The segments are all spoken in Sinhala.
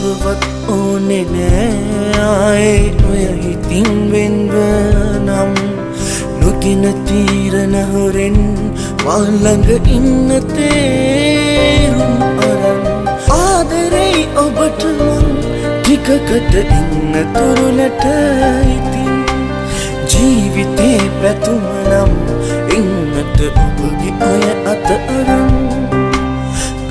කවවත් ඕනේ නෑ ආයේ ඔය හිතින් වෙන්ව නම් නොකින තීරණ හොරෙන් මා ළඟ ඉන්න තේරුම් අරන් ආදරේ ඔබට මං ටිකකට ඉන්න තුරුලට ඉතින් ජීවිතේ පැතුම නම් ඉන්නට ඔබගේ ඔය අත අරන්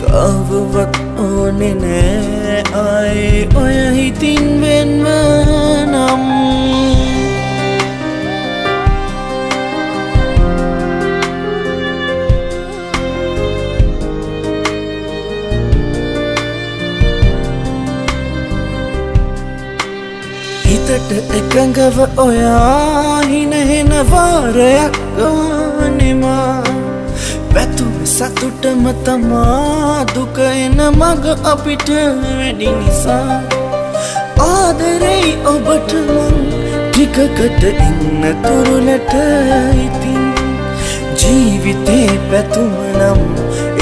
කවවත් ඕනේ නෑ ආයේ ඔය හිතින් වෙන්ව නම් හිතට එකඟව ඔයා හිනහෙන වාරයක් ගානෙමා පැතුම සතුටම තමා දුක එන මග අපිට වැඩි නිසා ආදරේ ඔබට මං ටිකකට ඉන්න තුරුලට ඉතින් ජීවිතේ පැතුම නම්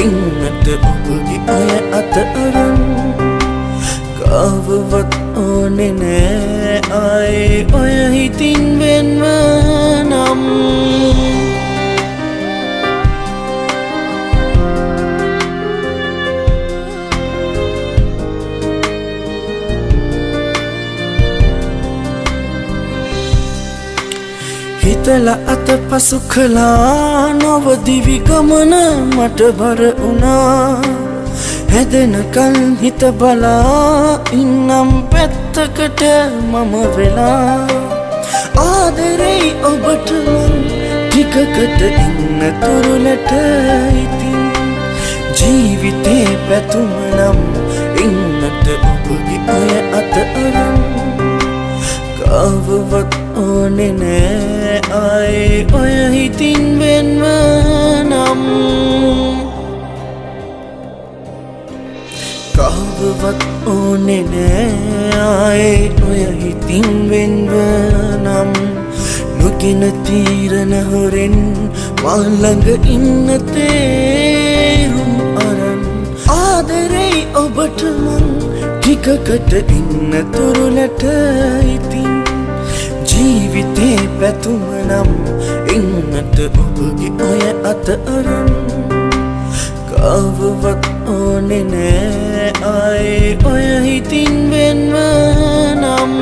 ඉන්නට ඔබගේ ඔය අත අරන් කවවත් ඕනේ නෑ ආයේ ඔය හිතින් වෙන්ව නම් හිතලා අත පසු කළා නොව දිවි ගමන මට බර වුණා හැදෙනකල් හිත බලා ඉන්නම් පැත්තකට මම වෙලා ආදරේ ඔබට මං ටිකකට ඉන්න තුරුලට ඉතින් ජීවිතේ පැතුම නම් ඉන්නට ඔබගේ ඔය අත අරන් කවවත් ඕනේ නෑ ආයේ ඔය හිතින් වෙන්ව නම් කවවත් ඕනේ නෑ ආයේ ඔය හිතින් වෙන්ව නම් නොකින තීරණ හොරෙන් මා ළඟ ඉන්න තේරුම් අරන් ආදරේ ඔබට මං ටිකකට ඉන්න තුරුලට ඉතින් ජීවිතේ පැතුම නම් ඉන්නට ඔබගේ ඔය අත අරන් කවවත් ඕනේ නෑ ආයේ ඔය හිතින් වෙන්ව නම්